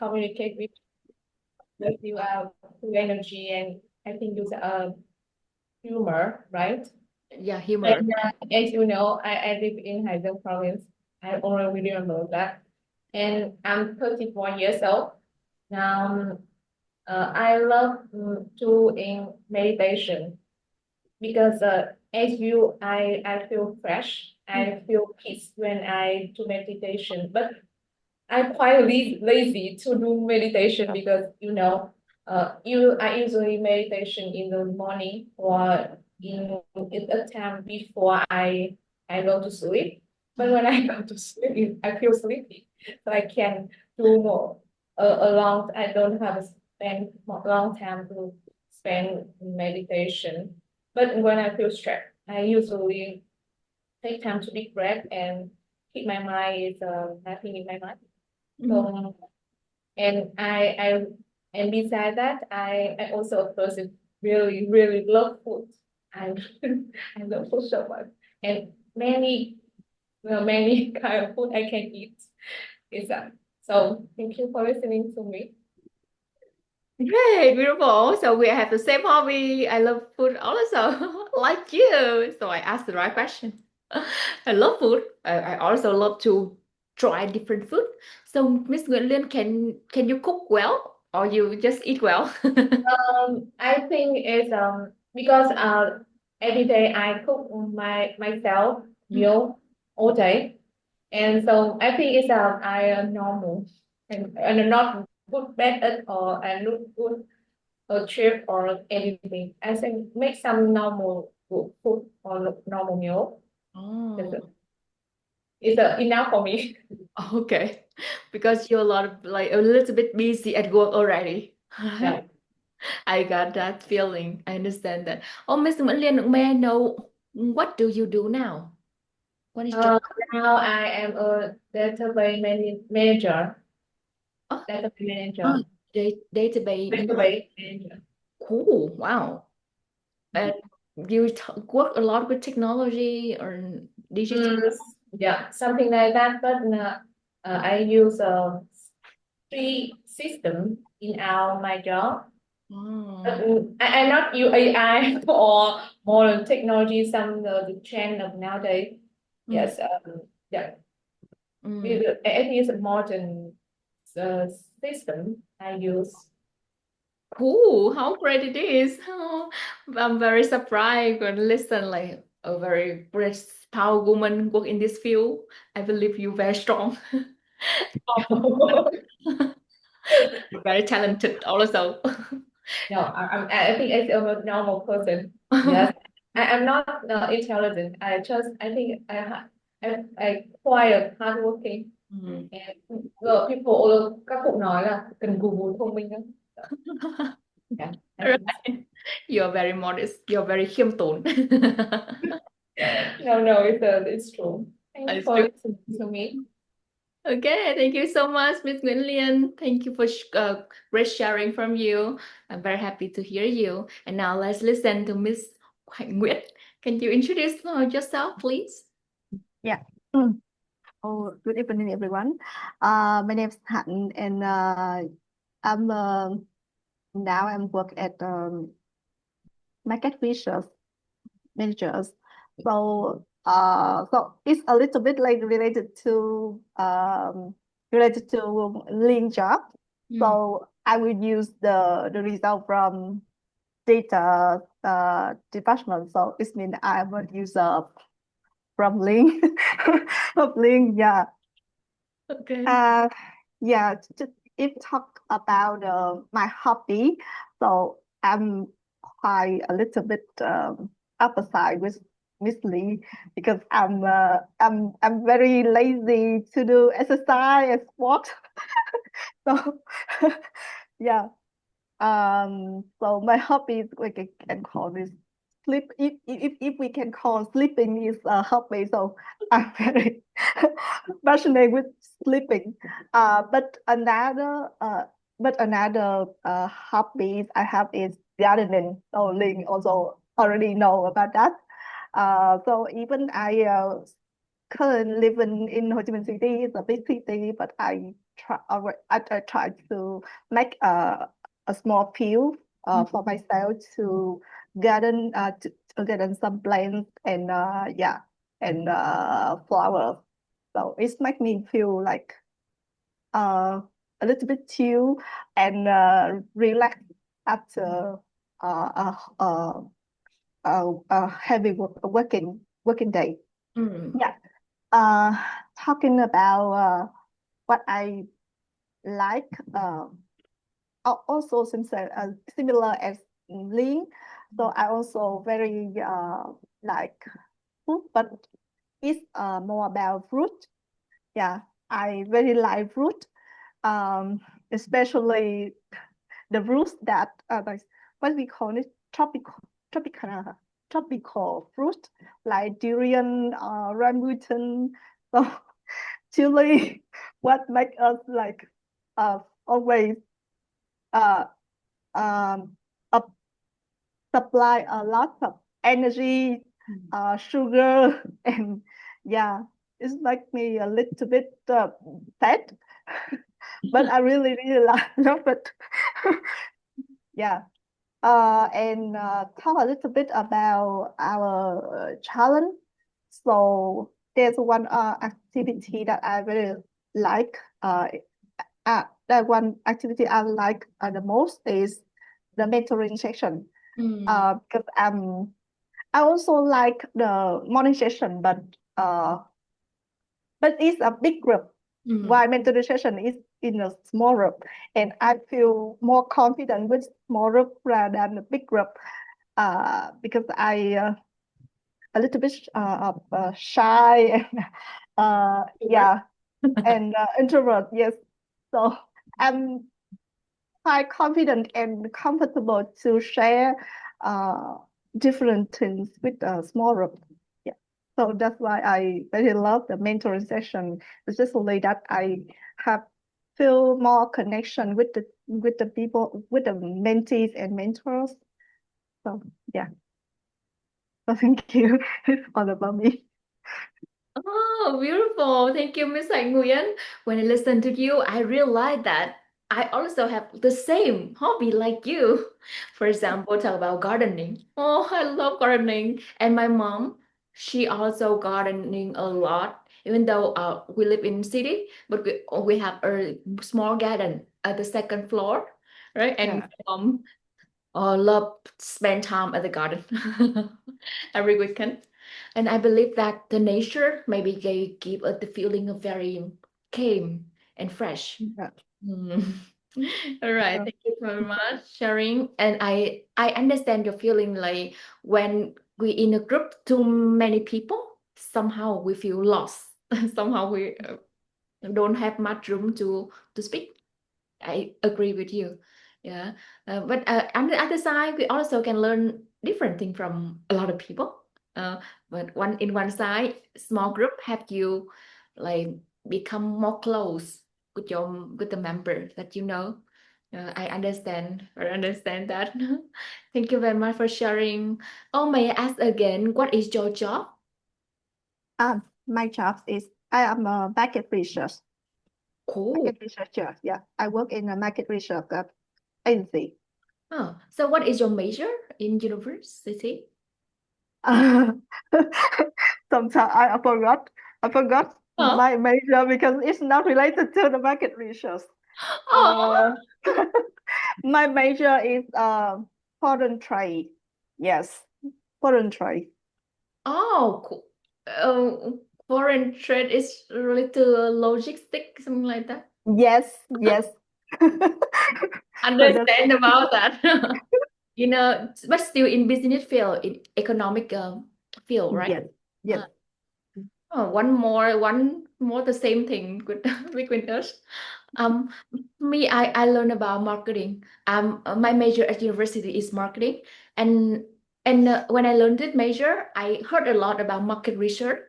communicate with you through energy, and I think use humor, right? Yeah, humor. And as you know, I live in Haizhou province. I already remember that. And I'm 34 years old. Now, I love doing meditation because I feel fresh. Mm. I feel peace when I do meditation. But I'm quite lazy to do meditation because I usually meditation in the morning or in the time before I go to sleep. But when I go to sleep, I feel sleepy, so I can do more a long. I don't have a spend long time to spend meditation. But when I feel stressed, I usually take time to deep breath and keep my mind is happy in my mind. Mm. So I and beside that, I also a person really love food. I I love food so much, and many kind of food I can eat. Is that so? Thank you for listening to me. Great, beautiful. So we have the same hobby. I love food also, like you. So I asked the right question. I love food. I also love to try different food. So Miss Nguyễn Liên, can you cook well or you just eat well? I think it's because every day I cook myself meal all day. And so I think it's I normal and not good bad or I look good trip or anything. I think make some normal good food or normal meal. Oh, It's enough for me. okay. Because you're a lot of like a little bit busy at work already. Yeah. I got that feeling. I understand that. Oh, Miss Nguyễn Liên, may I know what do you do now? What is your Uh, Now I am a manager. oh, Database oh, manager. database? Database manager. Cool. Wow. And you work a lot with technology or digital. Mm, yeah, something like that. But I use three system in our my job. Oh. I not use AI or modern technology. Some the trend of nowadays. Mm, Yes. Yeah. mm. It is a modern uh, system I use. Cool. How great it is. Oh, I'm very surprised when listen like a very great power woman work in this field. I believe you very strong. You're very talented also. No, I think it's a normal person. Yes, I'm not intelligent. I think I quite hardworking. Mm. And people các cụ nói là cần cù bù thông minh lắm. Yeah, I think Right. You're very modest. You're very khiêm tốn. no, it's true. Thank you It's for true. listening to me. Okay, thank you so much, Miss Nguyễn Liên. Thank you for great sharing from you. I'm very happy to hear you. And now let's listen to Miss Hạnh Nguyệt. Can you introduce yourself, please? Yeah. Oh, good evening, everyone. My name is Hạnh, and I'm now I'm work at market research managers. So it's a little bit like related to link job. So I will use the result from data department. So it means I will use from link of link. Yeah. Okay. Yeah. If talk about my hobby, so I'm quite a little bit opposite with Miss Lee because I'm very lazy to do exercise and sport. So yeah. So my hobby is we can call this sleep. If we can call sleeping is a hobby, so I'm very passionate with sleeping. But another hobby I have is gardening. So Ling also already know about that. So even I currently living in Ho Chi Minh City, it's a big city, but I I try to make a small field for myself to garden some plants and flowers. So it makes me feel like a little bit chill and relax after a heavy working day. Mm. Yeah. Talking about what I like, also similar as Lee. So I also very like food, but it's more about fruit. Yeah, I very like fruit, especially the fruits that like what we call it tropical fruit like durian, rambutan. So chili, what make us like always uh up, supply a lot of energy, sugar, and yeah, it's like me a little bit fat, but I really love it. Yeah. And talk a little bit about our challenge. So there's one activity that I really like. That one activity I like the most is the mentoring session. Because I also like the morning session, but it's a big group. While mentoring session is in a small group, and I feel more confident with small group rather than a big group. Because I a little bit shy and yeah, and introvert. Yes, so I'm quite confident and comfortable to share uh, different things with a small group. Yeah, so that's why I very love the mentoring session. It's just only that I have feel more connection with the people, with the mentees and mentors. So yeah, so thank you. It's all about me. Oh, beautiful. Thank you, Miss Hạnh Nguyen. When I listen to you, I realize that I also have the same hobby like you. For example, talk about gardening. Oh, I love gardening. And my mom, she also gardening a lot. Even though we live in city, but we have a small garden at the second floor, right? And Yeah. my mom love spend time at the garden every weekend. And I believe that the nature maybe they give us the feeling of very calm and fresh. Yeah. Mm. All right, Uh, thank you very much sharing. And I understand your feeling like when we in a group too many people, somehow we feel lost. Somehow we don't have much room to speak. I agree with you. Yeah. But on the other side, we also can learn different thing from a lot of people. But one side, small group help you like become more close with the member that you know. I understand that. Thank you very much for sharing. Oh, may I ask again, what is your job? my job is I am a market researcher. Cool. Market researcher. Yeah, I work in a market research agency. Oh, so what is your major in university? Sometimes I forgot. I forgot Oh, my major because it's not related to the market research. oh, Uh, my major is foreign trade. Yes, foreign trade. oh, cool. Foreign trade is related to logistics, something like that. Yes, yes. So that's Understand about that. You know, but still in business field, in economic field, right? yes, yes. Uh, oh, one more the same thing with between us. Um, I learned about marketing. My major at university is marketing, and when I learned this major, I heard a lot about market research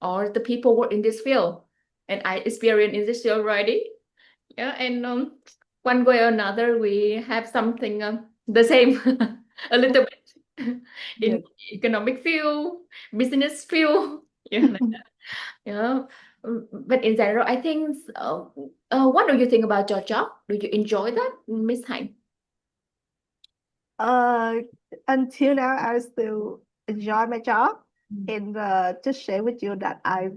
or the people work in this field, and I experienced in this field already. Yeah, and one way or another, we have something the same, a little bit in Yes. economic field, business field. Yeah, like that. Yeah. But in general, I think, what do you think about your job? Do you enjoy that, Miss Hạnh? Until now, I still enjoy my job. Mm. And just share with you that I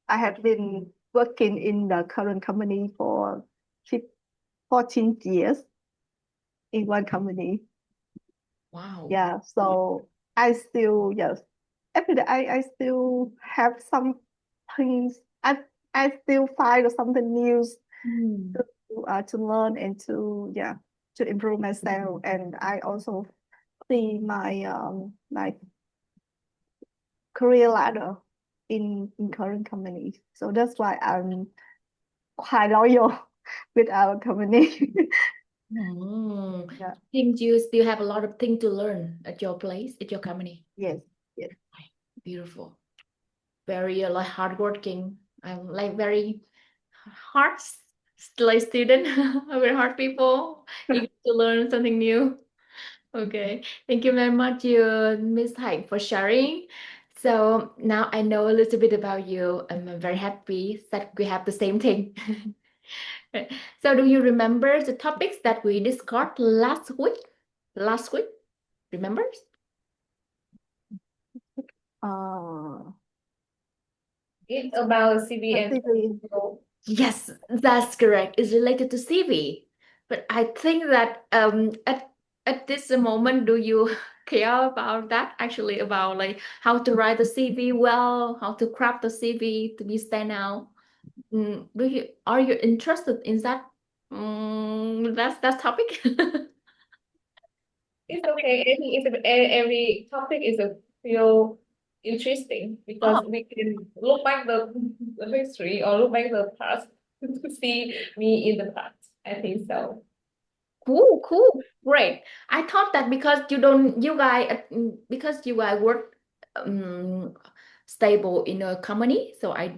have been working in the current company for 14 years in one company. Wow. Yeah, so I still, yes, every day I still have some things. I still find something new Mm. to learn and to improve myself. And I also see my career ladder in current company. So that's why I'm quite loyal with our company. Mm. Yeah. Think you still have a lot of things to learn at your place, at your company. Yes, yes. Beautiful. Very like hardworking. I'm like very hard like student, very hard people, eager to learn something new. Okay, thank you very much, you Miss Hạnh, for sharing. So now I know a little bit about you. I'm very happy that we have the same thing. So do you remember the topics that we discussed last week? Last week, remember? Uh, It's about CV and CV. Yes, that's correct. It's related to CV. But I think that at this moment, do you care about that? Actually, about like how to write the CV well, how to craft the CV to be stand out. Are you interested in that? That's topic. It's okay. Every topic is a feel interesting because Oh, we can look back the history or look back the past to see me in the past. I think so. cool, great. I thought that because because you guys work um, stable in a company, so I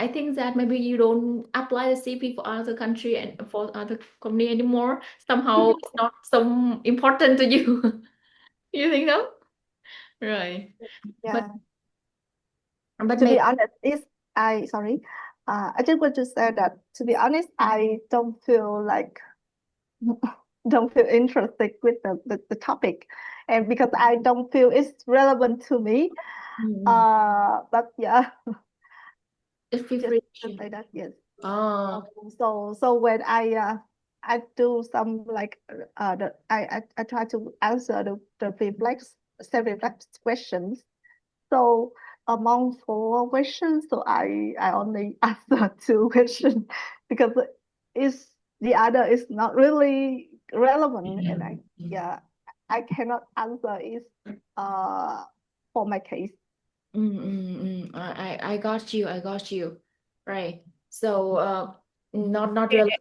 think that maybe you don't apply the CP for other country and for other company anymore. Somehow it's not so important to you. You think so? Right. But Yeah. but To be maybe honest, I just want to say that to be honest, I don't feel like don't feel interested with the topic, and because I don't feel it's relevant to me. mm, But yeah, just feel just free. to say that, yes. Oh, So when I do some like I try to answer the self-reflex questions. So among 4 questions, so I only answer 2 questions because is the other is not really relevant, and I cannot answer is uh for my case. I got you. I got you. Right. So not really.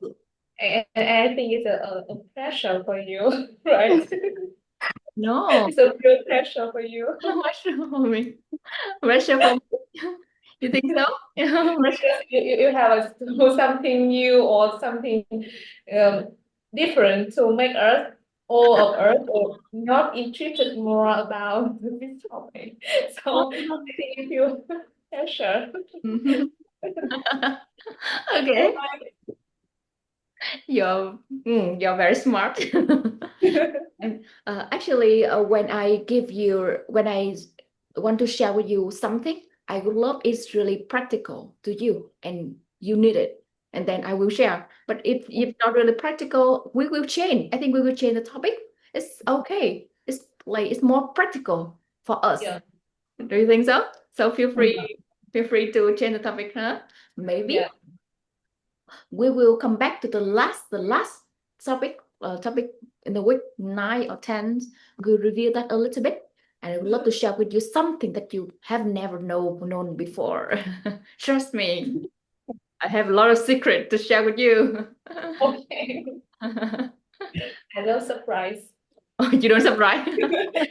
And I think it's a pressure for you, right? No. It's a real pressure for you. Mushroom for me. Pressure for me. You think so? Pressure, you have to do something new or something um, different to make us all of us not interested more about this topic. So Oh. I think you feel pressure. Okay. You're very smart. And actually, when I want to share with you something, I would love it's really practical to you and you need it. And then I will share. But if not really practical, we will change. I think we will change the topic. It's okay. It's like it's more practical for us. Yeah, Do you think so? So Mhm. feel free to change the topic, huh? Maybe yeah. we will come back to the last topic in the week 9 or 10. We'll review that a little bit, and I would love to share with you something that you have never known before. Trust me, I have a lot of secret to share with you. Okay. I love surprise. Oh, you don't surprise.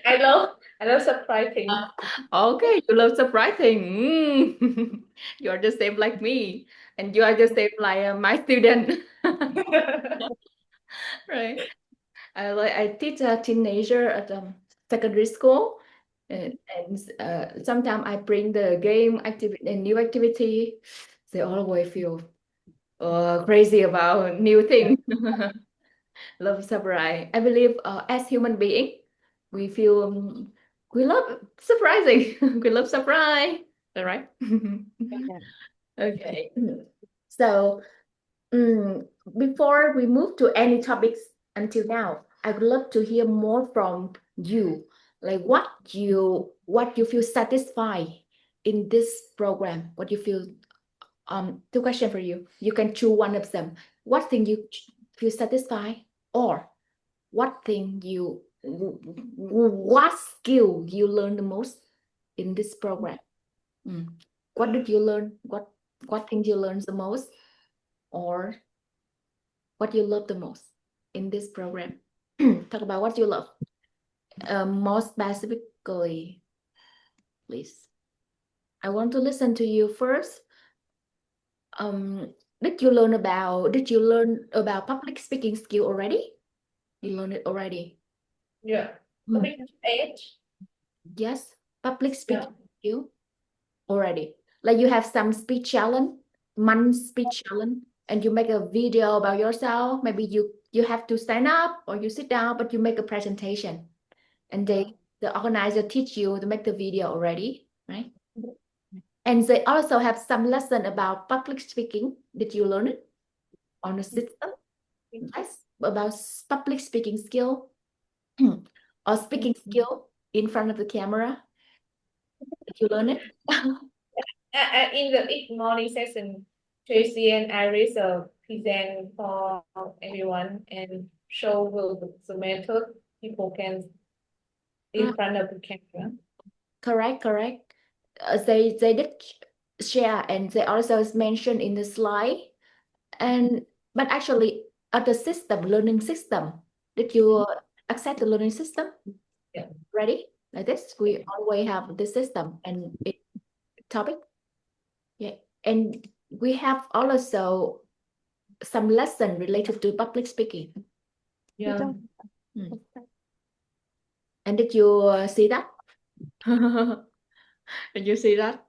I love surprising. Okay, you love surprising. You're the same like me, and you are the same like my student. Right. I teach a teenager at secondary school, and sometimes I bring the game activity, a new activity, They always feel crazy about new things. Love surprise. I believe as human being, we feel we love surprising. We love surprise. All right. Yeah. Okay. So before we move to any topics until now, I would love to hear more from you. Like what you feel satisfied in this program. What you feel two questions for you. You can choose one of them. What thing you feel satisfied, or what thing what skill you learn the most in this program? What did you learn? What thing you learn the most, or what you love the most in this program? Talk about what you love. More specifically, please. I want to listen to you first. Did you learn about public speaking skill already? You learned it already. Yeah. Public age. Yes, public speaking skill already. Like you have some speech challenge, speech challenge, and you make a video about yourself. Maybe you have to stand up or you sit down, but you make a presentation, and the organizer teach you to make the video already, right? And they also have some lesson about public speaking. Did you learn it on the system? Yes, about public speaking skill or speaking skill in front of the camera. Did you learn it? In the morning session, Tracy and Iris present for everyone and show the method people can in front of the camera. Correct. They did share, and they also mentioned in the slide. But actually, at the learning system, did you accept the learning system? Yeah. Ready? Like this, we always have the system and topic. Yeah, and we have also some lesson related to public speaking. Yeah. And did you see that? Did you see that?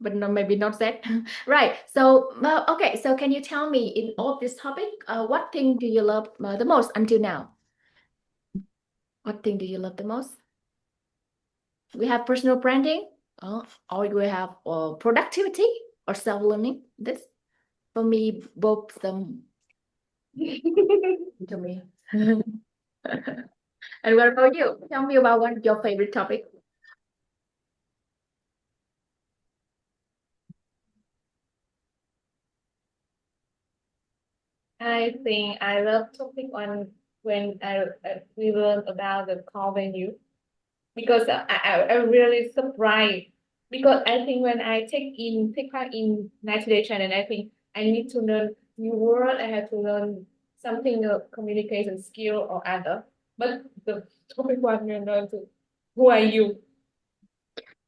But no, maybe not that. Right. So, okay. So can you tell me in all this topic, what thing do you love the most until now? What thing do you love the most? We have personal branding, or we have productivity or self-learning. This, for me, both of them to me. And what about you? Tell me about one your favorite topic. I think I love topic on when we learn about the core value because I really surprised because I think when I take part in 90-day challenge, I think I need to learn new word. I have to learn something communication skill or other. But the topic one you learn to who are you?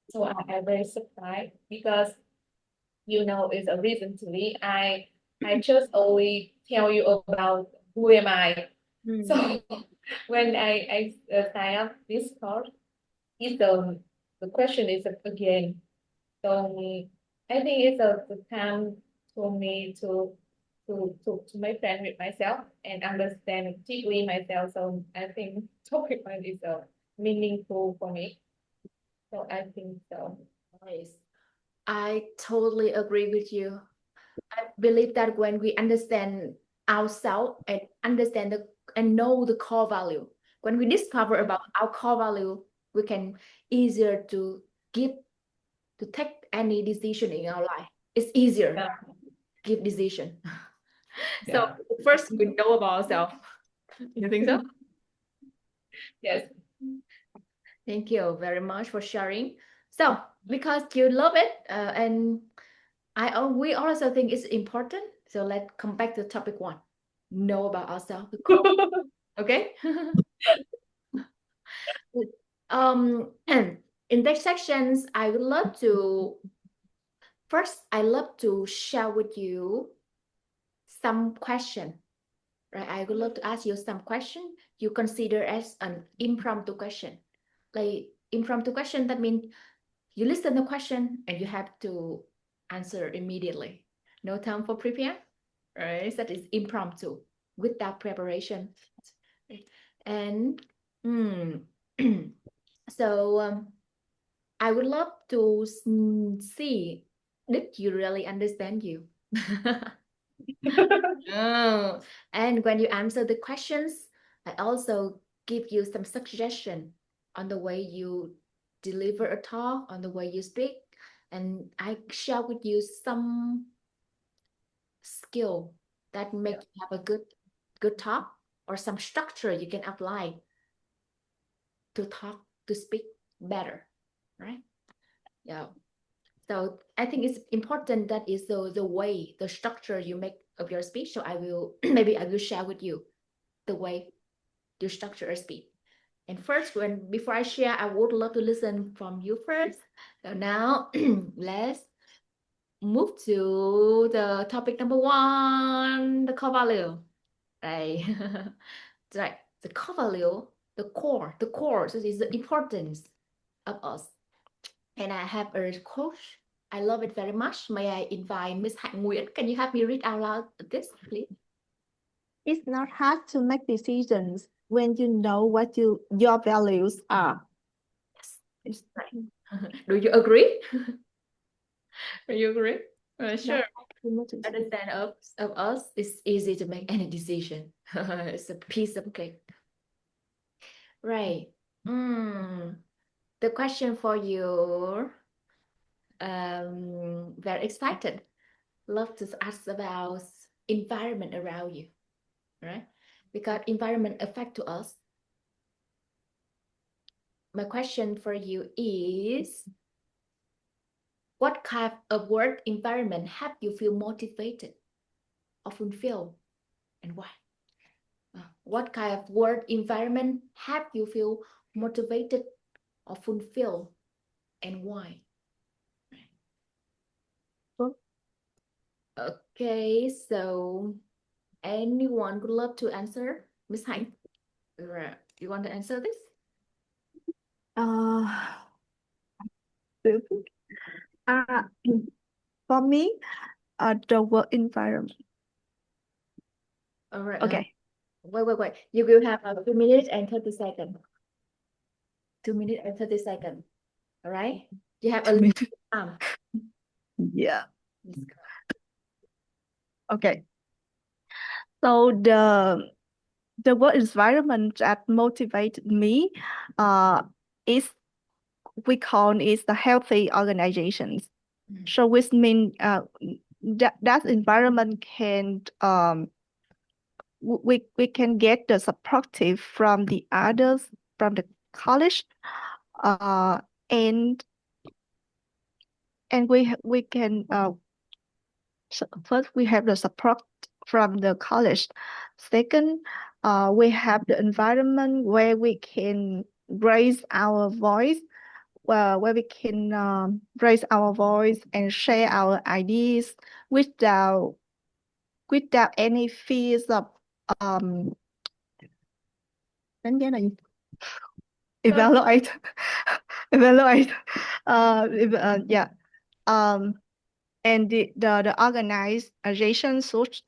So I'm very surprised because it's a recently I just only tell you about who am I. So when I sign up this course, it's the question is again. So I think it's the time for me to make friends with myself and understand deeply myself. So I think topic one is meaningful for me. So I think so. Nice. I totally agree with you. I believe that when we understand ourselves and understand and know the core value, when we discover about our core value, we can easier to take any decision in our life. It's easier to give decision. So first we know about ourselves. You think so? Yes. Thank you very much for sharing. So because you love it, and we also think it's important. So let's come back to topic one. Know about ourselves. Okay. And in that sections, I love to share with you some question. Right, I would love to ask you some question you consider as an impromptu question. Like impromptu question, that means you listen the question and you have to answer immediately. No time for prepare, right? That is impromptu without preparation. And so I would love to see, did you really understand you? Oh, and when you answer the questions, I also give you some suggestion on the way you deliver a talk, on the way you speak, and I share with you some skill that make you have a good talk, or some structure you can apply to talk, to speak better, right? Yeah. So I think it's important that is the way, the structure you make of your speech. So I will maybe I will share with you the way you structure a speech. And first, before I share, I would love to listen from you first. So now let's move to the topic number one, the core value. Right. Right. The core value, the core. So is the importance of us. And I have a quote. I love it very much. May I invite Miss Hạnh Nguyễn? Can you help me read out loud this, please? It's not hard to make decisions when you know what your values are. Yes, it's right. Do you agree? Do you agree? Sure. Understand of us, it's easy to make any decision. It's a piece of cake. Right. The question for you, very excited. Love to ask about environment around you, right? Because environment affect to us. My question for you is, what kind of work environment help you feel motivated or fulfilled, and why? What kind of work environment help you feel motivated or fulfilled, and why? Okay, so anyone would love to answer? Miss Hạnh, you want to answer this? For me, the work environment. All right. Okay. Wait. You will have 2 minutes and 30 seconds. 2 minutes and 30 seconds. All right. You have a little time. Yeah. Okay. So the work environment that motivated me is, we call it the healthy organizations. So which means that environment can we can get the supportive from the others, from the college, and we can so first we have the support from the college. Second, we have the environment where we can raise our voice, where we can raise our voice and share our ideas without any fears of đánh giá là gì? Evaluate yeah, and the organization should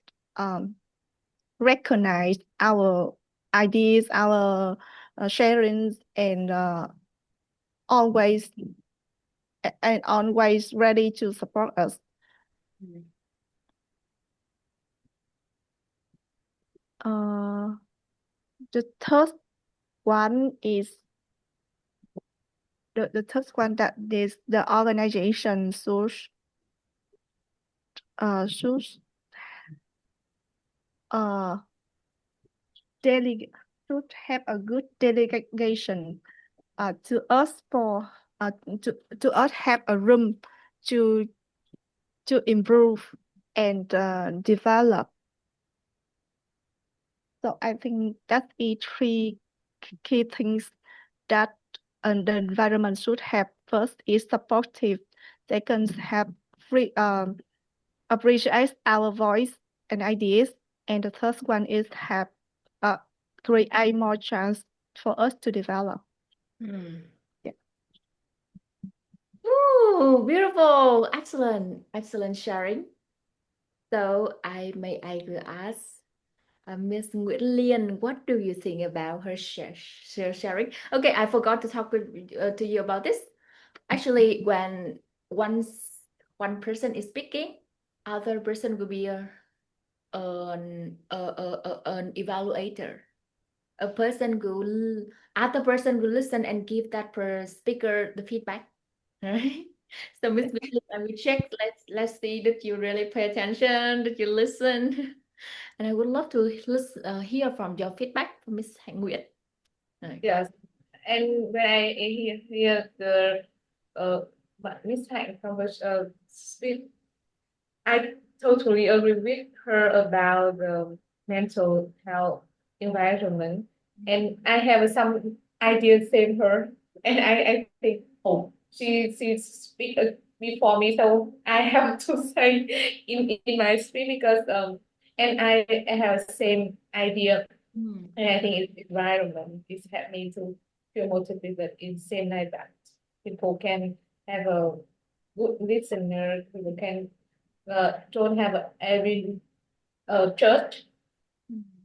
recognize our ideas, our sharings, and always ready to support us. The third one is the third one, that is the organization should have a good delegation to us for to us have a room to improve and develop. So I think that is three key things that the environment should have. First is supportive. Second, have free appreciate our voice and ideas. And the third one is have create more chance for us to develop. Yeah. Oh, beautiful. Excellent sharing. So I will ask Miss Nguyễn Liên, what do you think about her sharing? Okay, I forgot to talk to you about this. Actually, when one person is speaking, other person will be an evaluator. Other person will listen and give that per speaker the feedback. Right? So Miss Nguyễn Liên, I will check. Let's see that you really pay attention, that you listen. And I would love to hear from your feedback from Miss Hạnh Nguyễn. Yes, and when I hear the Miss Hạnh from her speak, I totally agree with her about the mental health environment, and I have some ideas same her, and I think, oh, she speak before me, so I have to say in my speech because and I have the same idea, and I think it's environment is helped me to feel motivated in same like that. People can have a good listener, people can don't have every church.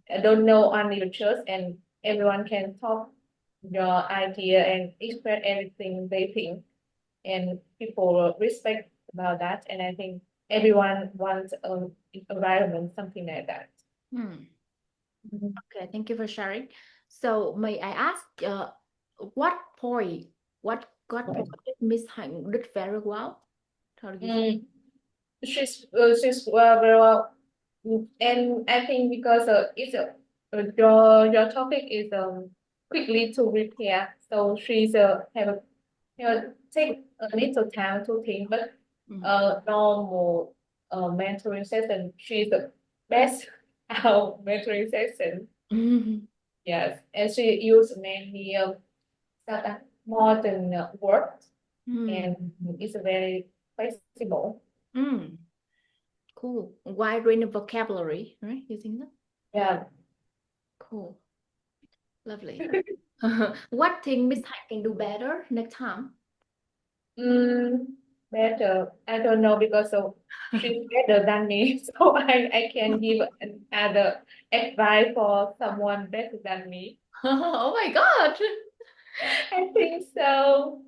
I don't know only the church, and everyone can talk your idea and express everything they think, and people respect about that. And I think everyone wants an environment, something like that. Okay, thank you for sharing. So may I ask, what point did Miss Hạnh did very well? How do you say? She's very well, and I think because it's your topic is quickly to repair, so she's take a little time to think, but normal mentoring session, she's the best out mentoring session. Yes, and she used many modern words, and it's very flexible. Cool. Wide range of vocabulary, right? You think so? Yeah. Cool. Lovely. What thing Miss Hạnh can do better next time? Better. I don't know because she's better than me, so I can give another advice for someone better than me. Oh my God. I think so.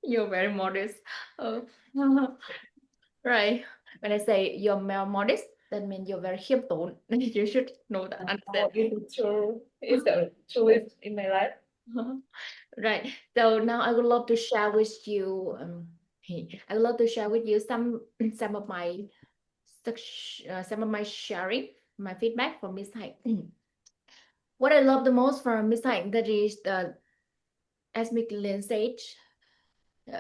You're very modest. Oh. Right. When I say you're more modest, that means you're very khiêm tốn. You should know that. Understand. It's true. It's the truth in my life. Right. So now I would love to share with you. I would love to share with you some of my sharing, my feedback from Miss Hạnh. What I love the most from Miss Hạnh, that is as Miss Lynn said,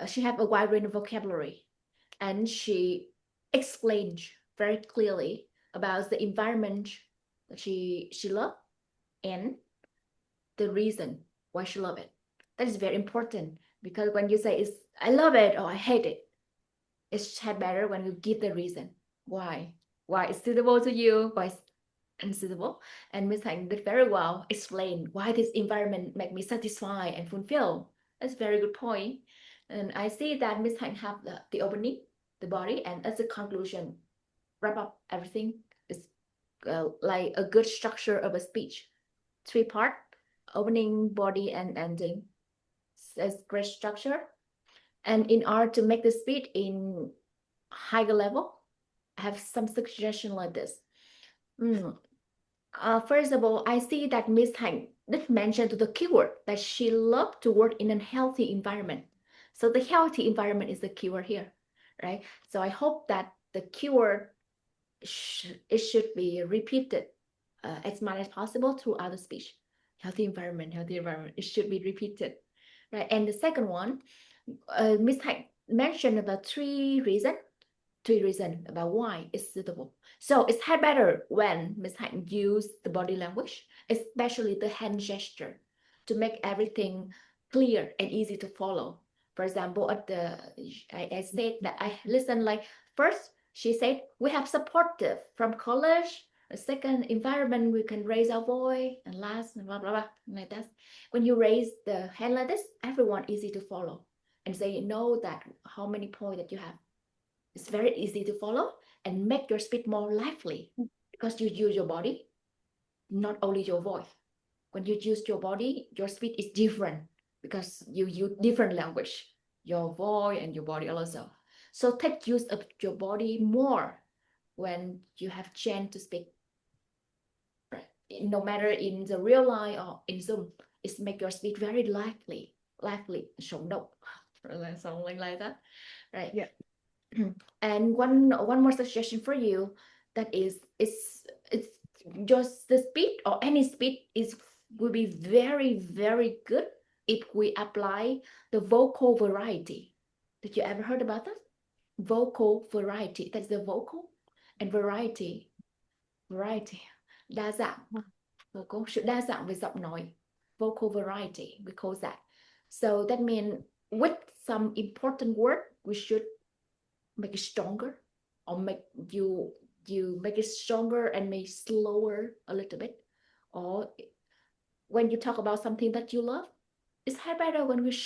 she have a wide range of vocabulary, and she explained very clearly about the environment that she loved and the reason why she loved it. That is very important, because when you say I love it or I hate it, it's better when you give the reason why it's suitable to you, why it's unsuitable. And Miss Hạnh did very well explain why this environment make me satisfied and fulfilled. That's a very good point. And I see that Miss Hạnh have the opening, the body, and as a conclusion, wrap up everything. It's like a good structure of a speech. 3 part: opening, body, and ending. It's great structure. And in order to make the speech in higher level, I have some suggestion like this. First of all, I see that Miss Hạnh did mention to the keyword that she loved to work in a healthy environment. So the healthy environment is the keyword here, right? So I hope that the keyword it should be repeated as much as possible throughout the speech. Healthy environment, it should be repeated, right? And the second one, Miss Hạnh mentioned about 3 reasons about why it's suitable. So it's better when Miss Hạnh use the body language, especially the hand gesture, to make everything clear and easy to follow. For example, I said that I listen, like, first she said we have supportive from college. The second, environment, we can raise our voice, and last, blah blah blah, like that. When you raise the hand like this, everyone easy to follow. and say know that how many points that you have. It's very easy to follow and make your speech more lively because you use your body, not only your voice. When you use your body, your speech is different because you use different language, your voice and your body also. So take use of your body more when you have chance to speak. No matter in the real life or in Zoom, it's make your speech very lively, sống động, or something like that, right? Yeah. And one more suggestion for you, that is, it's just the speed or any speed will be very, very good if we apply the vocal variety. Did you ever heard about that? Vocal variety. That's the vocal and variety. Đa dạng. Vocal, sự đa dạng về giọng nói. Vocal variety, we call that. So that means with some important word, we should make it stronger, or make you make it stronger and make slower a little bit. Or when you talk about something that you love, it's better when we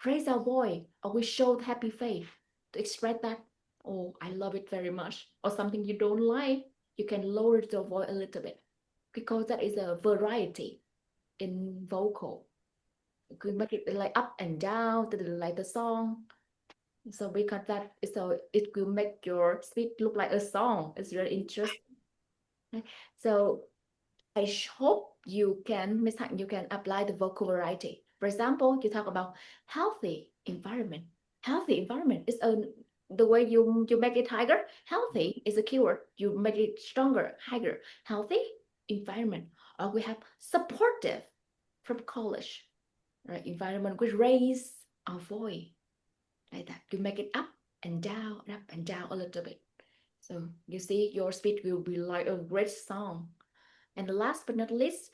raise our voice or we show happy face to express that, oh, I love it very much. Or something you don't like, you can lower your voice a little bit, because that is a variety in vocal. You could make it like up and down, like the song. So because that, so it will make your speech look like a song. It's really interesting. So I hope you can, Ms. Hạnh, you can apply the vocal variety. For example, you talk about healthy environment. Healthy environment is the way you make it higher. Healthy is a keyword. You make it stronger, higher. Healthy environment. Or we have supportive from college, right? Environment which raise our voice. Like that, you make it up and down a little bit. So you see, your speech will be like a great song. And last but not least,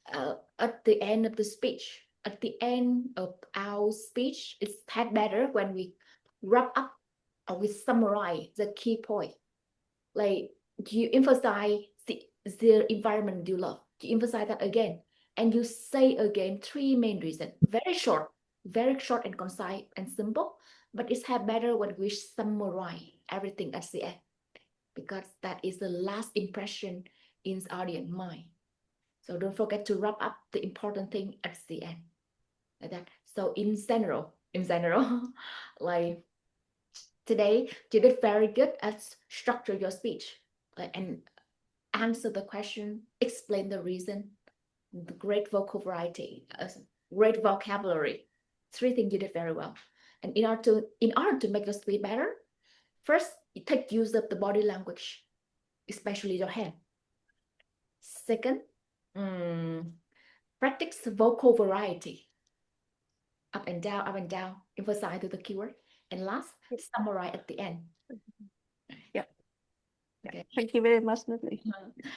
at the end of the speech, at the end of our speech, it's better when we wrap up or we summarize the key point. Like you emphasize the environment you love. You emphasize that again, and you say again 3 main reasons. Very short and concise and simple. But it's better when we summarize everything at the end, because that is the last impression in the audience mind. So don't forget to wrap up the important thing at the end, like that. So in general, like today you did very good at structure your speech, and answer the question, explain the reason, the great vocal variety, great vocabulary. 3 things you did very well. And in order to make your speech better, first, you take use of the body language, especially your hand. Second, practice vocal variety. Up and down, emphasize to the keyword. And last, summarize at the end. Yeah. Okay. Thank you very much, Natalie.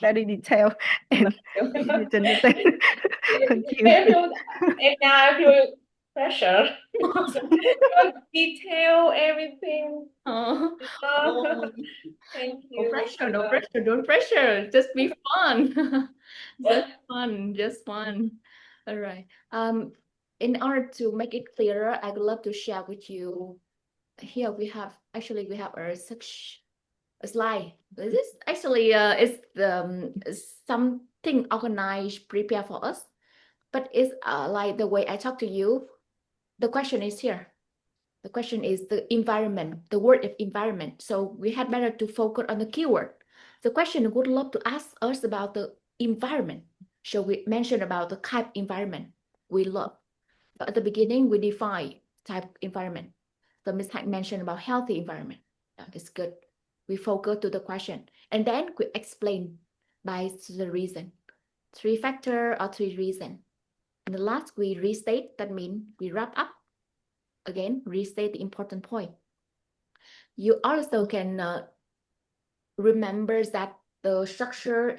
Very detailed and easy to understand. Thank you. And now I feel pressure. You detail everything. Oh. Thank you. No pressure, don't pressure. Just be fun. Just fun. All right. In order to make it clearer, I would love to share with you. Here we have such a slide. This is actually it's something organized, prepared for us, but it's like the way I talk to you. The question is here. The question is the environment, the word of environment. So we had better to focus on the keyword. The question would love to ask us about the environment. So we mention about the type environment we love. But at the beginning, we define type environment. So Ms. Hạnh mentioned about healthy environment. It's good. We focus to the question. And then we explain by the reason. 3 factors or 3 reasons. And the last, we restate. That means we wrap up. Again, restate the important point. You also can remember that the structure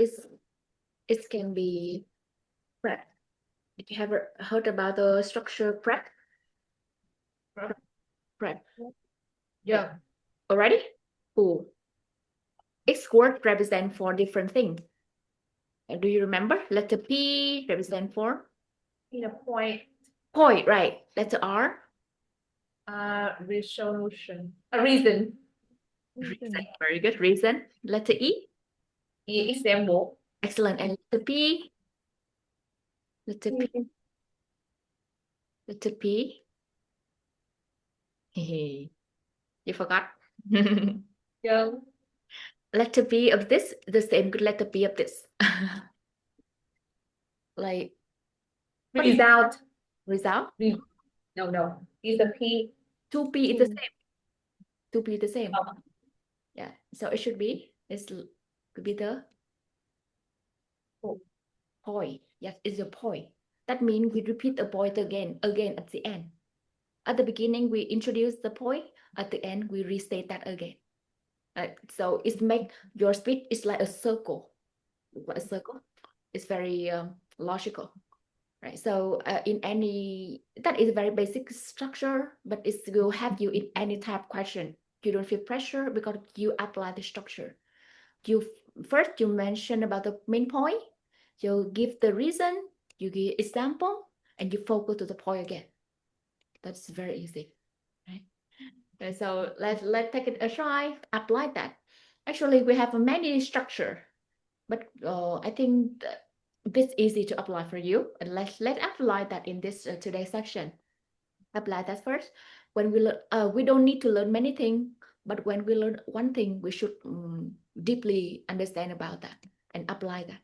can be prep. Did you ever heard about the structure prep? Prep. Yeah. Already? Cool. Each word represent 4 different things. Do you remember? Letter P represent for? In a point. Point, right. Letter R? Resolution. A reason. Reason. Very good. Reason. Letter E. Example. Excellent. And letter P. Letter P. Letter P. Hey, you forgot. Yeah. Letter P of this, the same good letter P of this. Like Result. result. No. Is a P. 2P is the same. 2P is the same. Oh. Yeah. So it should be, could be the point. Yes, it's a point. That means we repeat the point again at the end. At the beginning, we introduce the point. At the end, we restate that again. So it make your speech is like a circle. A circle. It's very logical, right? So in any, that is a very basic structure, but it will help you in any type of question. You don't feel pressure because you apply the structure. First you mention about the main point, you give the reason, you give example, and you focus to the point again. That's very easy, right? And so let's take it a try, apply that. Actually, we have many structure, but I think this easy to apply for you. And let's apply that in this today's section. Apply that first. When we learn, we don't need to learn many things, but when we learn one thing, we should deeply understand about that and apply that.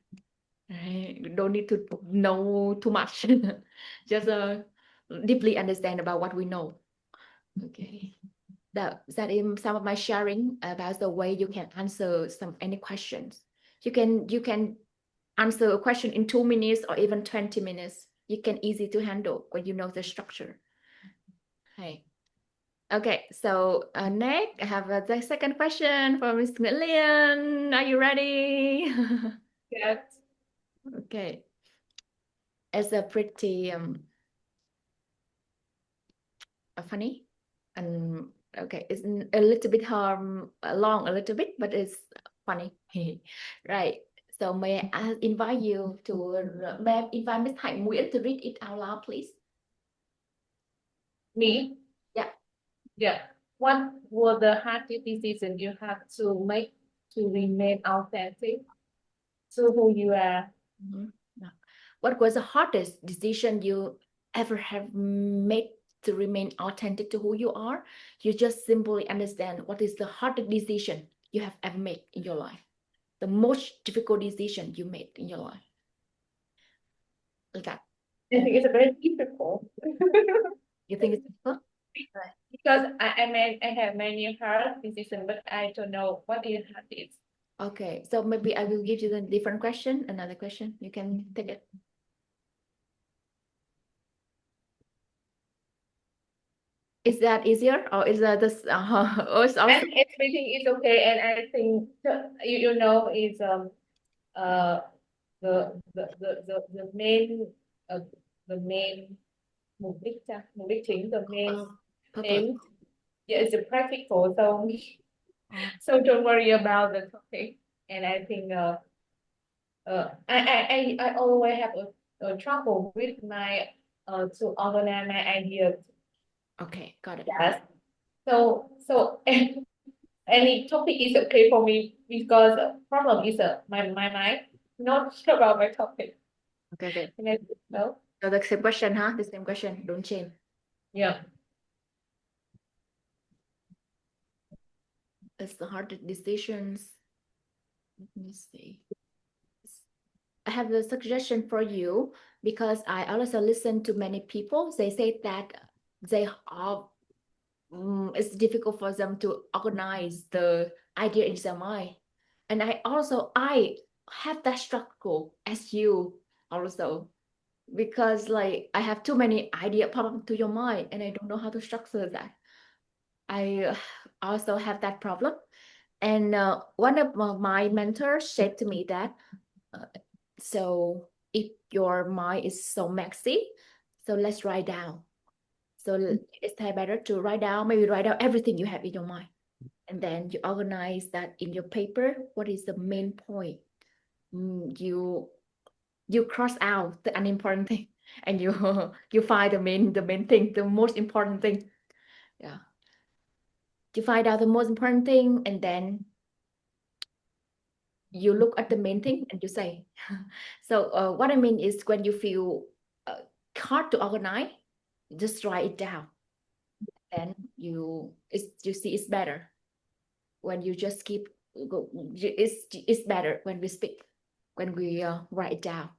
Right? You don't need to know too much. Just deeply understand about what we know. Okay. That is some of my sharing about the way you can answer any questions. You can answer a question in 2 minutes or even 20 minutes. You can easy to handle when you know the structure. Hey. Okay, so next I have the second question for Ms. Nguyen. Are you ready? Yes. Okay. It's a pretty funny and okay, it's a little bit long a little bit, but it's funny. Right. So may I invite you to invite Ms. Hạnh Nguyễn to read it out loud, please. Me? Yeah. What were the hardest decisions you have to make to remain authentic to who you are? What was the hardest decision you ever have made to remain authentic to who you are? You just simply understand what is the hardest decision you have ever made in your life. The most difficult decision you made in your life. Like that. I think it's very difficult. You think it's difficult? Because I have many hard decisions, but I don't know what is hardest. Okay, so maybe I will give you the different question, another question. You can take it. Is that easier or is that this? Or it's also... Everything is okay, and I think you know is the main mục đích chính, the main aim. Yeah, it's a practical, so don't worry about the topic. And I think I always have a trouble with my to organize my ideas. Okay, got it. Yes. So any topic is okay for me because the problem is my mind, not about my topic. Okay. No. So the same question, huh? The same question, don't change. Yeah. It's the hardest decisions. Let me see. I have a suggestion for you because I also listen to many people. They say that they are it's difficult for them to organize the idea in their mind. And I have that struggle as you also, because like I have too many ideas pop up to your mind and I don't know how to structure that. I also have that problem. And one of my mentors said to me that, so if your mind is so messy, so let's write down. So it's better to write down, maybe write down everything you have in your mind. And then you organize that in your paper. What is the main point? You cross out the unimportant thing and you find the main thing, the most important thing. Yeah. You find out the most important thing, and then you look at the main thing and you say. So what I mean is when you feel hard to organize, just write it down. Then you see it's better when you just keep go. It's better when we speak, when we write it down,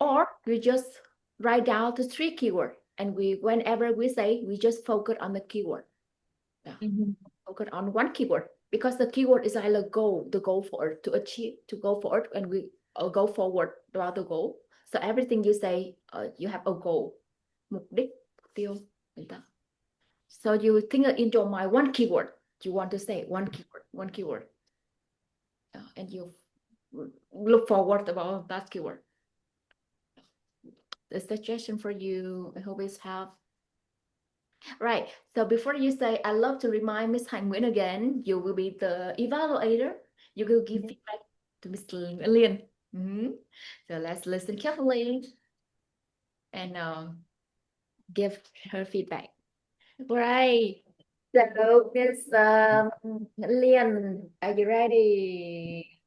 or we just write down the 3 keywords, and whenever we say, we just focus on the keyword. Yeah. Focus on one keyword, because the keyword is either the goal for to achieve, to go forward, and we go forward about the goal. So everything you say, you have a goal, mục đích, mục tiêu, like that. So you think in your mind one keyword you want to say, one keyword, and you look forward about that keyword. The suggestion for you, I hope it's help. Right. So before you say, I love to remind Miss Hạnh Nguyễn again, you will be the evaluator. You will give feedback to Miss Liên. So let's listen carefully and give her feedback. Right. So Miss Liên, are you ready?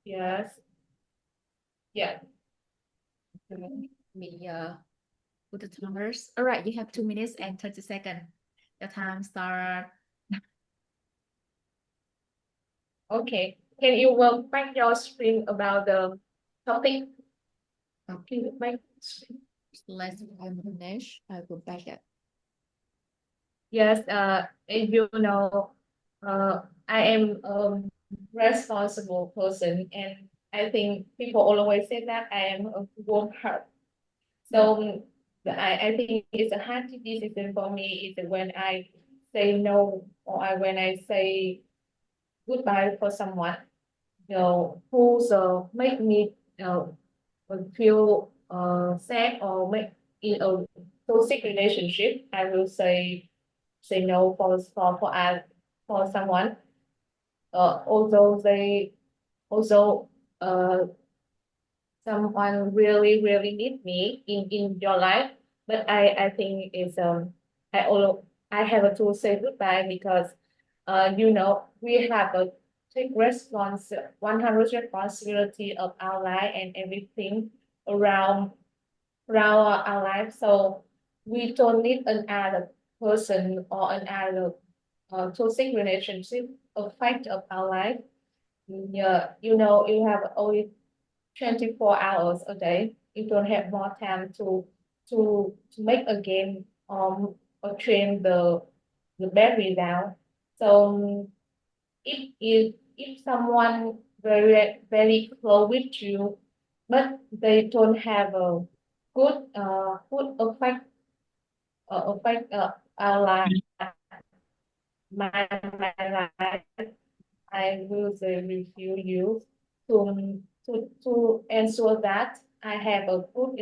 Yes. Yeah. Me with the timers. All right, you have 2 minutes and 30 seconds. Your time start. Okay. Can you back your screen about the topic? Can you back screen? Let's finish. I will back it. Yes, if you know, I am a responsible person, and I think people always say that I am a worker. So I think it's a hard decision for me is when I say no, or when I say goodbye for someone, who's make me feel sad, or make in a toxic relationship. I will say no for someone. Although someone really need me in your life, but I think it's I have to say goodbye, because we have a take 100 responsibility of our life and everything around our life. So we don't need another person or another toxic relationship affect of our life. Yeah, you have only 24 hours a day. You don't have more time to make a game, or train the battery down. So if someone very close with you, but they don't have a good effect our life, my life, I will say review you to ensure that I have a good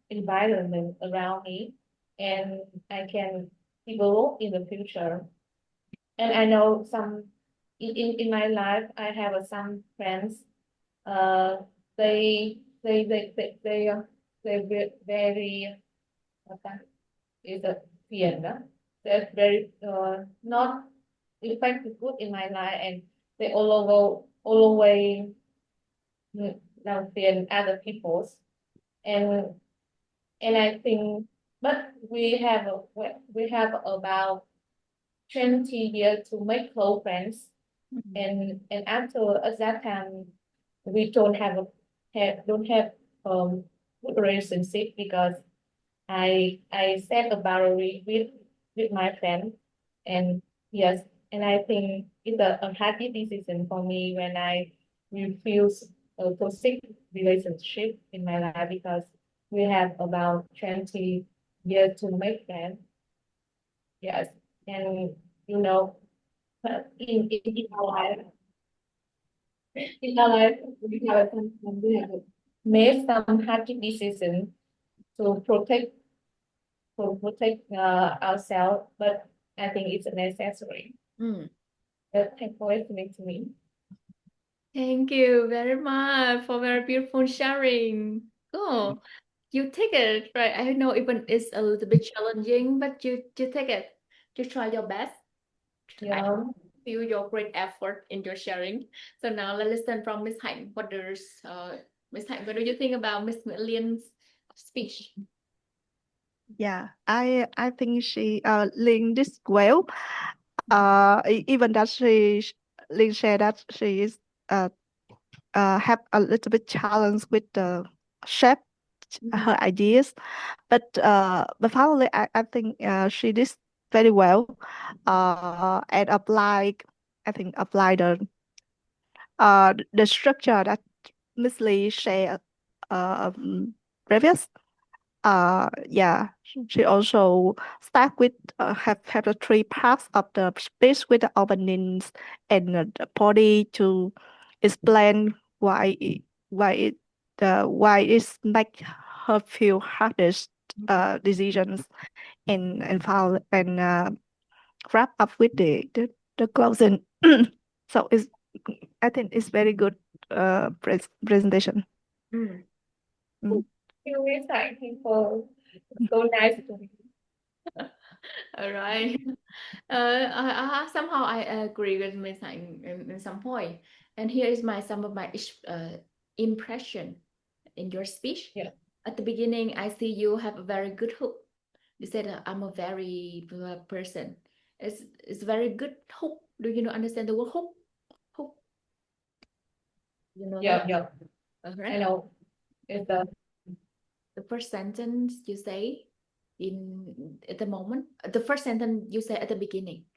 environment around me, and I can develop in the future. And I know some in my life I have some friends. They very is a fear, no? They're very not effective good in my life, and they always fear other people's, and I think, but we have about 20 years to make close friends, and after at that time we don't have good relationship, because I set a boundary with my friend, and yes, and I think it's a happy decision for me when I refuse a toxic relationship in my life, because we have about 20 years to make friends. Yes, and in our life, we have made some happy decisions to protect ourselves, but I think it's necessary. Thanks for listening to me. Thank you very much for very beautiful sharing. Cool. you take it, right? I know even it's a little bit challenging, but you take it. You try your best. I Yeah. feel your great effort in your sharing. So now let's listen from Miss Hạnh. Miss Hạnh, what do you think about Miss Nguyễn Liên speech? Yeah, I think she Lynn did well. Even that Lynn said that she is have a little bit challenge with the shape her ideas, but finally I think she did very well. And apply the structure that Miss Lee shared previous. Yeah, she also start with have the three parts of the speech with the openings and the body to explain why it's make her feel hardest decisions and follow and wrap up with the closing. So I think it's very good presentation. Mm. Mm. You Miss Hạnh, people so nice to me. All right. Somehow I agree with Miss Hạnh in some point. And here is some of my impression in your speech. Yeah. At the beginning, I see you have a very good hook. You said I'm a very person. It's very good hook. Do you know understand the word hook? Hook. You know Yeah, that? yeah. All I right. know. It's The first sentence you say at the moment, the first sentence you say at the beginning.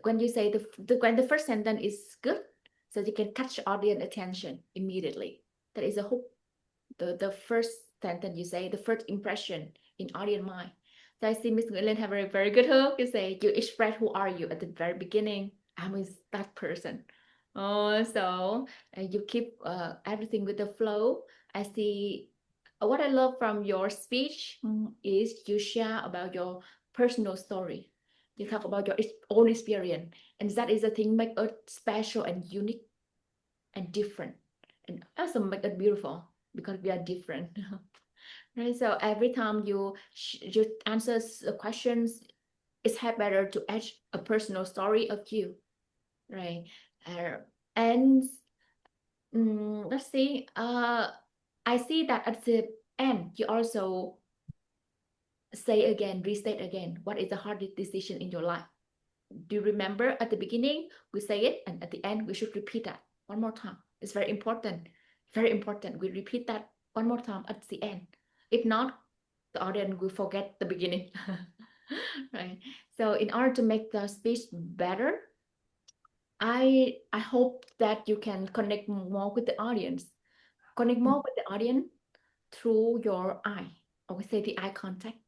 When you say when the first sentence is good, so you can catch audience attention immediately. That is a hook. The first sentence you say, the first impression in audience mind. So I see Miss Nguyễn Liên have a very good hook. You say you express who are you at the very beginning. I'm that person. Oh, so you keep everything with the flow. I see. What I love from your speech is you share about your personal story. You talk about your own experience, and that is the thing make it special and unique and different, and also make it beautiful because we are different. Right? So every time you answer questions, it's better to add a personal story of you, right? And let's see. I see that at the end you also restate again, what is the hardest decision in your life? Do you remember at the beginning we say it, and at the end we should repeat that one more time. It's very important. Very important. We repeat that one more time at the end. If not, the audience will forget the beginning. Right. So in order to make the speech better, I hope that you can connect more with the audience. Connect more with the audience through your eye. I would say the eye contact.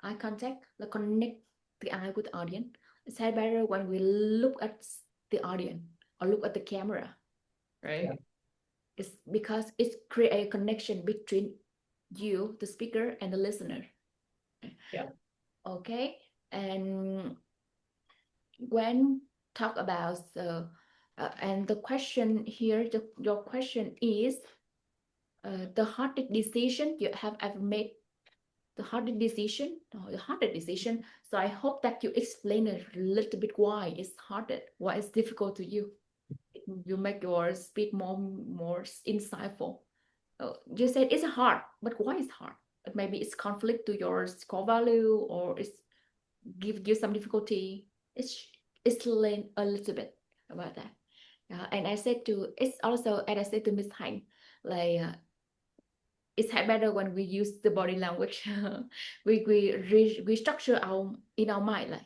Eye contact, like connect the eye with the audience. It's better when we look at the audience or look at the camera, right? Yeah. It's because it creates a connection between you, the speaker, and the listener. Yeah. Okay. And when talk about and the question here, your question is the hardest decision you have ever made. The hardest decision, the hardest decision. So I hope that you explain a little bit why it's harder, why it's difficult to you. You make your speech more insightful. You said it's hard, but why is hard? Maybe it's conflict to your core value, or it's give you some difficulty. It's learn a little bit about that. And I said it's also, and I said to Miss Hạnh, like it's better when we use the body language. we structure in our mind, like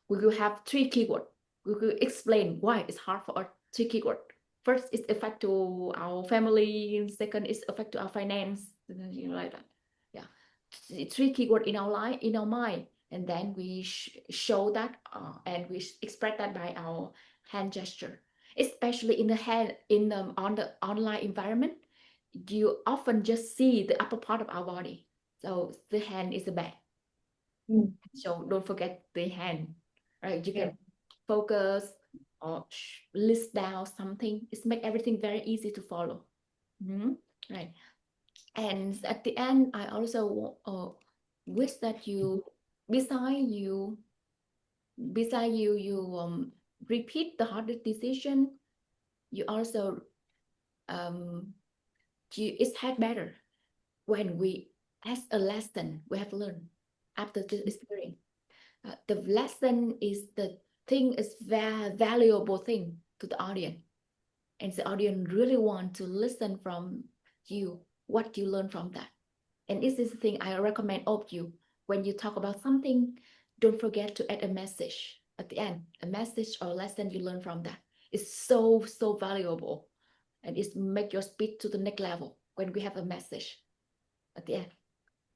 we will have three keywords. We will explain why it's hard for us. Three keywords. First, it's affect to our family. Second, it's affect to our finance. You know, like that. Yeah, three keywords in our life, in our mind, and then we show that and we express that by our hand gesture, especially in the hand on the online environment. You often just see the upper part of our body. So the hand is the back. So don't forget the hand, right? You can focus or list down something. It's make everything very easy to follow. Right. And at the end, I also wish that you, beside you repeat the hardest decision, you also it's had better when we, as a lesson we have learned after this experience. The lesson is the thing is very valuable thing to the audience, and the audience really want to listen from you what you learn from that. And this is the thing I recommend all of you. When you talk about something, don't forget to add a message at the end, a message or lesson you learn from that. It's so valuable, and it make your speech to the next level when we have a message at the end.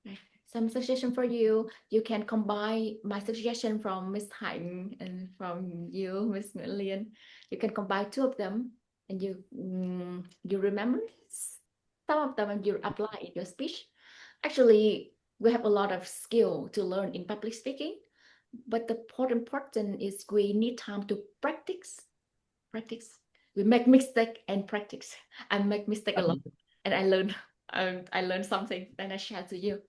Right. Some suggestion for you. You can combine my suggestion from Miss Hạnh and from you, Miss Nguyễn Liên. You can combine two of them, and you remember some of them and you apply in your speech. Actually, we have a lot of skill to learn in public speaking, but the important is we need time to practice. We make mistake and practice. I make mistake a lot, and I learn something, then I share to you.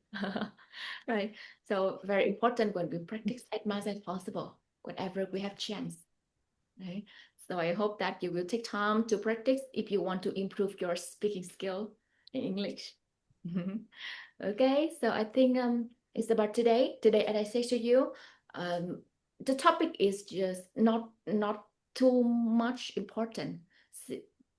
Right. So very important when we practice as much as possible whenever we have chance. Right. So I hope that you will take time to practice if you want to improve your speaking skill in English. Okay, so I think it's about today. Today, as I say to you, the topic is just not too much important,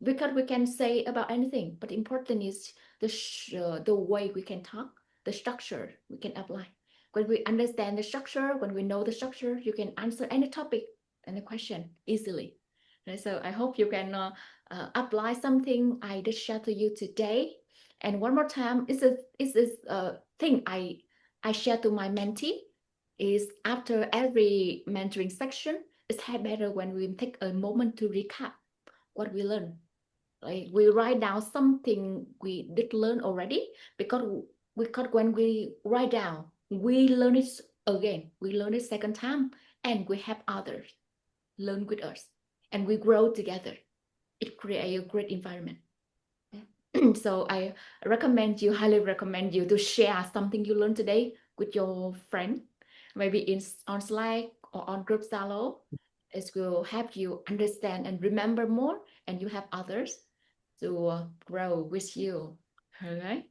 because we can say about anything, but important is the way we can talk, the structure we can apply. When we understand the structure, when we know the structure, you can answer any topic and a question easily. Right? So I hope you can apply something I just shared to you today. And one more time, it's a thing I share to my mentee is after every mentoring section, it's better when we take a moment to recap what we learned. Like we write down something we did learn already, because when we write down, we learn it again, we learn it second time, and we have others learn with us, and we grow together. It creates a great environment. So I highly recommend you to share something you learned today with your friend, maybe on Slack or on group Zalo. It will help you understand and remember more, and you have others to grow with you. All right.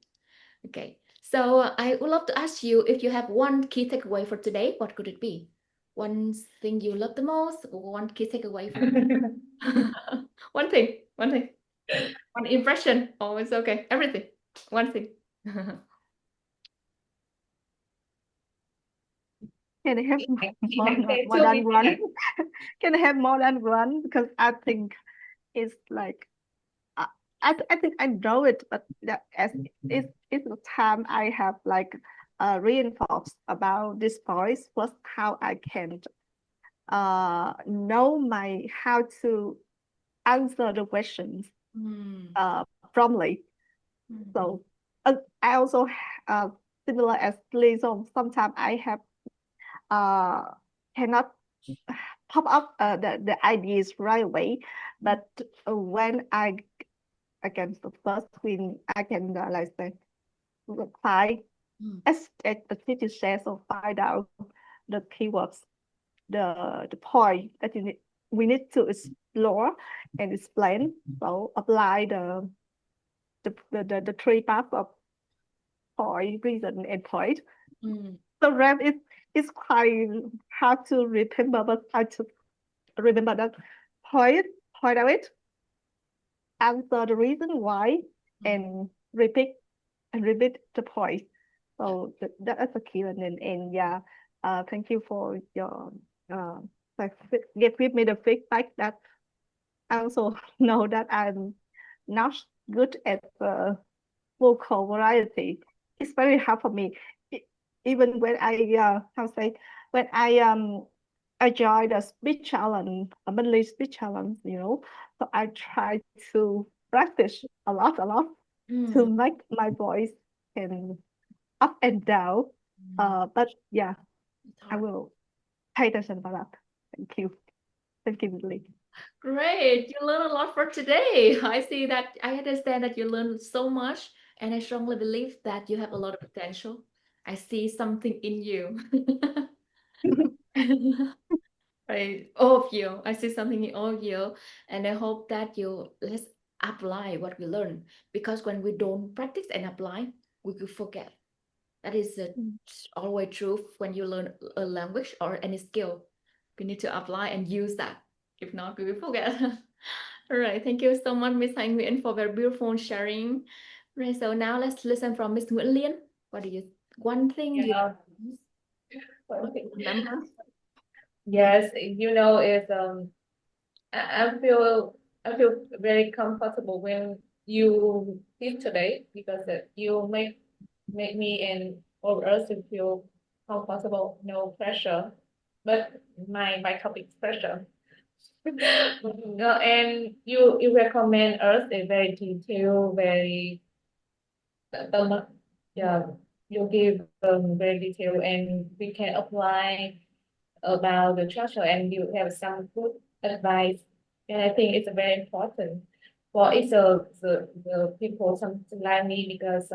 Okay. So I would love to ask you, if you have one key takeaway for today, what could it be? One thing you love the most, or one key takeaway from one thing. One impression. Oh, it's okay. Everything. One thing. Can I have more Okay, than one? Can I have more than one? Because I think it's like I think I know it, but that as it's the time I have like reinforced about this voice was how I can know how to answer the questions promptly. So I also similar as Lee, so sometimes I have cannot pop up the ideas right away, but when I against the first when I can like say reply as the teacher says, so find out the keywords, the point that we need to explore and explain. So apply the three parts of point, reason, and point. The rest is quite hard to remember, but I to remember that point of it, answer the reason why, and repeat the point. So that is a key. And yeah, thank you for your like give me the feedback that I also know that I'm not good at vocal variety. It's very hard for me. Even when I when I joined a speech challenge, a monthly speech challenge, so I try to practice a lot to make my voice and up and down. But yeah, I will pay attention about that. Thank you. Thank you, Lily. Great, you learned a lot for today. I see that. I understand that you learned so much, and I strongly believe that you have a lot of potential. I see something in you. Right, all of you. I see something in all of you, and I hope that you let's apply what we learn, because when we don't practice and apply, we will forget. That is always true when you learn a language or any skill. We need to apply and use that. If not, we will forget. All right, thank you so much, Miss Thanh Nguyen, for very beautiful sharing. Right, so now let's listen from Miss Nguyễn Liên. What do you? One thing you Yeah. remember? Yes, is I feel very comfortable when you speak today because you make me and all of us to feel comfortable, no pressure. But my topic is pressure. No, and you recommend us a very detailed, very yeah, you give very detailed and we can apply about the structure and you have some good advice. And I think it's very important for each of the people, something like me, because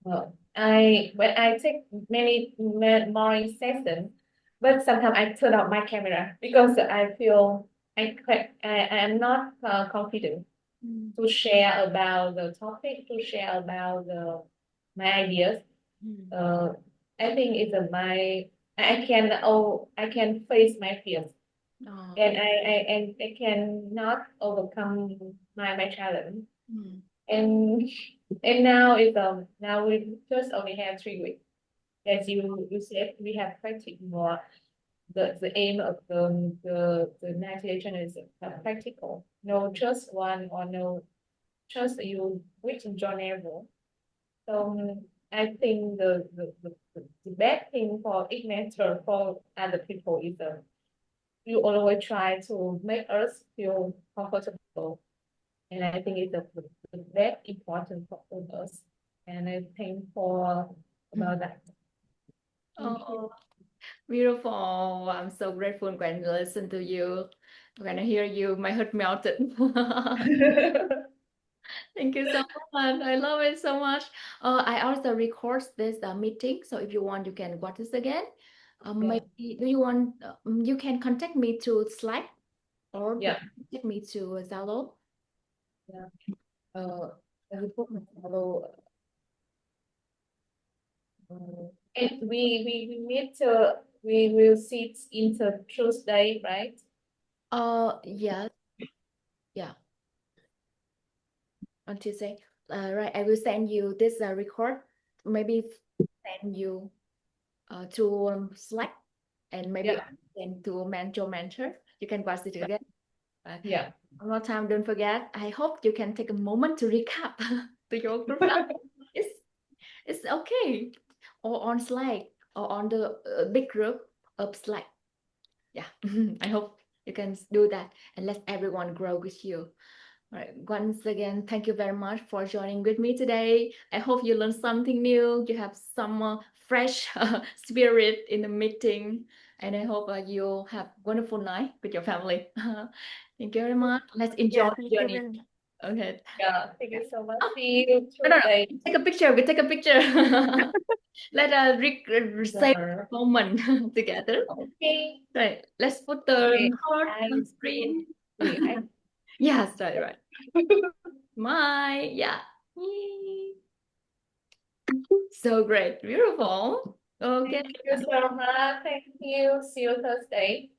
when I take many morning sessions, but sometimes I turn off my camera because I feel I am not confident to share about the topic, to share about my ideas. I think it's I can face my fears Oh. and I cannot overcome my challenge. And now we just only have 3 weeks. As you said, we have practiced more. The aim of the meditation is practical. No just one or no just you which journal. So I think the best thing for each mentor for other people is you always try to make us feel comfortable. And I think it's the best important for us. And I think for about that. Oh, beautiful. I'm so grateful when I listen to you. When I hear you, my heart melted. Thank you so much. I love it so much. I also record this meeting, so if you want, you can watch this again. Maybe do you want? You can contact me to Slack or Yeah. contact me to Zalo. Yeah. I will put my Zalo. And we meet. We will sit into Tuesday, right? Yeah, yeah. On Tuesday. Right, I will send you this record. Maybe send you to Slack, and maybe Yeah. send to mentor. You can watch it again. Yeah. One more time, don't forget. I hope you can take a moment to recap to your group. It's okay, or on Slack, or on the big group of Slack. Yeah, I hope you can do that and let everyone grow with you. All right, once again, thank you very much for joining with me today. I hope you learned something new. You have some fresh spirit in the meeting, and I hope you'll have wonderful night with your family. Thank you very much. Let's enjoy the journey. Okay. Yeah. Thank you so much. See you No. Tuesday. Take a picture. We take a picture. Let us save a moment together. Okay. Right. Let's put the heart I on screen. see. Yes, right. Yeah. Yay. So great. Beautiful. Okay. Thank you so much. Thank you. See you Thursday.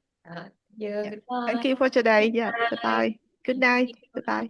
Yeah. Goodbye. Thank you for today. Yeah. Bye bye. Good night. Bye bye.